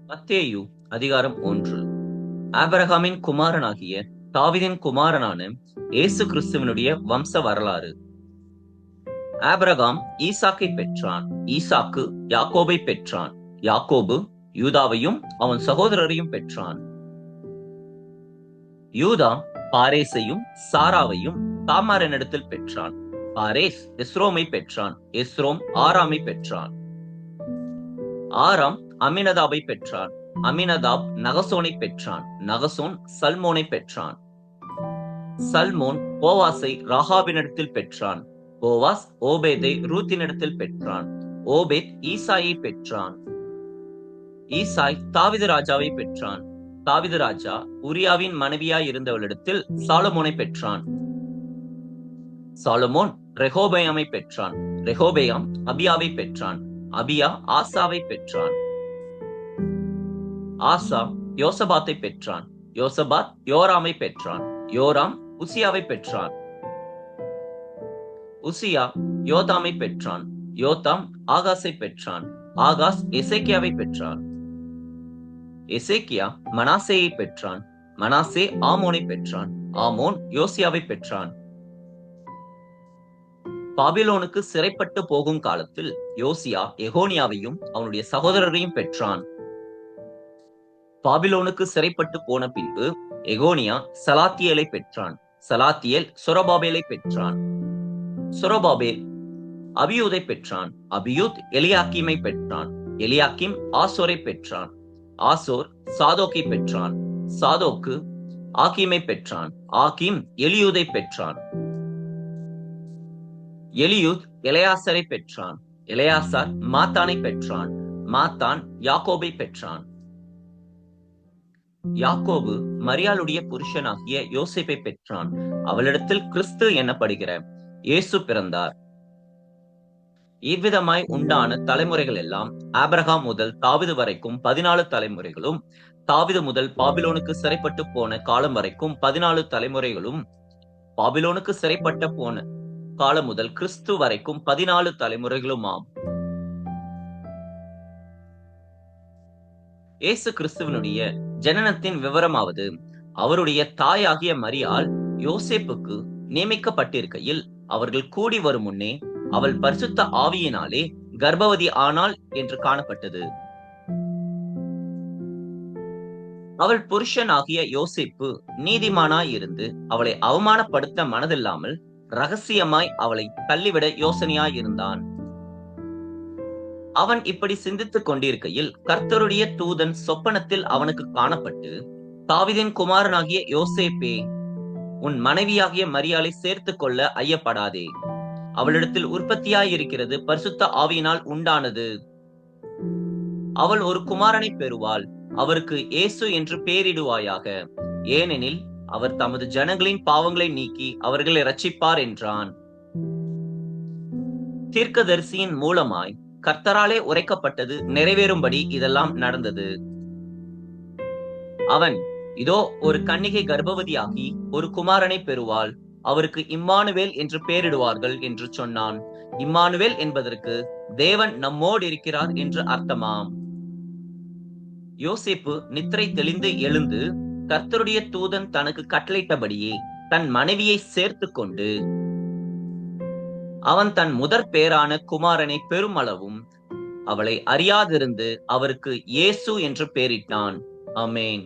மத்தேயு அதிகாரம் 1. ஆபிரகாமின் குமாரனாகிய தாவீதின் குமாரனான இயேசு கிறிஸ்துவினுடைய வம்ச வரலாறு. ஆபிரகாம் ஈசாக்கை பெற்றான். ஈசாக்கு யாக்கோபை பெற்றான். யாக்கோபு யூதாவையும் அவன் சகோதரரையும் பெற்றான். யூதா பாரேசையும் சாராவையும் தாமாரினிடத்தில் பெற்றான். பாரேஸ் எஸ்ரோமை பெற்றான். எஸ்ரோம் ஆராமை பெற்றான். ஆராம் அமினதாபை பெற்றான். அமினதாப் நகசோனை பெற்றான். நகசோன் சல்மோனை பெற்றான். சல்மோன் போவாசை ராகாபினிடத்தில் பெற்றான். போவாஸ் ஓபேதை ரூத்தினிடத்தில் பெற்றான். ஓபேத் ஈசாயை பெற்றான். ஈசாய் தாவீது ராஜாவை பெற்றான். தாவீது ராஜா உரியாவின் மனைவியாய் இருந்தவளிடத்தில் சாலமோனை பெற்றான். சாலமோன் ரெகோபெயாமை பெற்றான். ரெகோபெயாம் அபியாவை பெற்றான். அபியா ஆசாவை பெற்றான். ஆசா யோசபாத்தை பெற்றான். யோசபாத் யோராமை பெற்றான். யோராம் உசியாவை பெற்றான். உசியா யோதாமை பெற்றான். யோதாம் ஆகாஸை பெற்றான். ஆகாஸ் எசேக்கியாவை பெற்றான். எசேக்கியா மனாசேயை பெற்றான். மனாசே ஆமோனை பெற்றான். ஆமோன் யோசியாவை பெற்றான். பாபிலோனுக்கு சிறைப்பட்டு போகும் காலத்தில் யோசியா எகோனியாவையும் அவனுடைய சகோதரரையும் பெற்றான். பாபிலோனுக்கு சிறைப்பட்டு போன பின்பு எகோனியா சலாத்தியேலை பெற்றான். சலாத்தியேல் சொரபாபேலை பெற்றான். சொரபாபேல் அபியூதை பெற்றான். அபியூத் எலியாக்கீமை பெற்றான். எலியாக்கிம் ஆசோரை பெற்றான். ஆசோர் சாதோக்கை பெற்றான். சாதோக்கு ஆக்கீமை பெற்றான். ஆக்கீம் எலியூதை பெற்றான். எலியூத் எலையாசரை பெற்றான். எலையாசார் மாத்தானை பெற்றான். மாத்தான் யாக்கோபை பெற்றான். யாக்கோபு மரியாளுடைய புருஷனாகிய யோசேப்பை பெற்றான். அவளிடத்தில் கிறிஸ்து எனப்படுகிற இயேசு பிறந்தார். இவ்விதமாய் உண்டான தலைமுறைகள் எல்லாம் ஆபிரகாம் முதல் தாவீது வரைக்கும் 14 தலைமுறைகளும், தாவீது முதல் பாபிலோனுக்கு சிறைப்பட்டு போன காலம் வரைக்கும் 14 தலைமுறைகளும், பாபிலோனுக்கு சிறைப்பட்ட போன காலம் முதல் கிறிஸ்து வரைக்கும் 14 தலைமுறைகளுமாம். இயேசு கிறிஸ்துவனுடைய ஜனனத்தின் விவரமாவது, அவருடைய தாயாகிய மரியாள் யோசேப்புக்கு நியமிக்கப்பட்டிருக்கையில் அவர்கள் கூடி வரும் முன்னே அவள் பரிசுத்த ஆவியினாலே கர்ப்பவதி ஆனாள் என்று காணப்பட்டது. அவள் புருஷனாகிய யோசேப்பு நீதிமானாய் இருந்து அவளை அவமானப்படுத்த மனதில்லாமல் ரகசியமாய் அவளை தள்ளிவிட யோசனையாய் இருந்தான். அவன் இப்படி சிந்தித்துக் கொண்டிருக்கையில் கர்த்தருடைய தூதன் சொப்பனத்தில் அவனுக்கு காணப்பட்டு, தாவீதின் குமாரனாகிய யோசேப்பே, உன் மனைவியாகிய மரியாளை சேர்த்துக் கொள்ள ஐயப்படாதே. அவளிடத்தில் உற்பத்தியாயிருக்கிறது பரிசுத்த ஆவியினால் உண்டானது. அவள் ஒரு குமாரனை பெறுவாள். அவருக்கு இயேசு என்று பெயரிடுவாயாக. ஏனெனில் அவர் தமது ஜனங்களின் பாவங்களை நீக்கி அவர்களை இரட்சிப்பார் என்றான். தீர்க்கதரிசியின் மூலமாய் கர்த்தராலே உரைக்கப்பட்டது நிறைவேறும்படி இதெல்லாம் நடந்தது. அவன், இதோ ஒரு கன்னிகை கர்ப்பவதியாகி ஒரு குமாரனை பெறுவாள். அவருக்கு இம்மானுவேல் என்று பெயரிடுவார்கள் என்று சொன்னான். இம்மானுவேல் என்பதற்கு தேவன் நம்மோடு இருக்கிறார் என்று அர்த்தமாம். யோசேப்பு நித்திரை தெளிந்து எழுந்து கர்த்தருடைய தூதன் தனக்கு கட்டளையிட்டபடியே தன் மனைவியை சேர்த்து கொண்டு அவன் தன் முதற் பேரான குமாரனை பெருமளவும் அவளை அறியாதிருந்து அவருக்கு இயேசு என்று பெயரிட்டான். ஆமென்.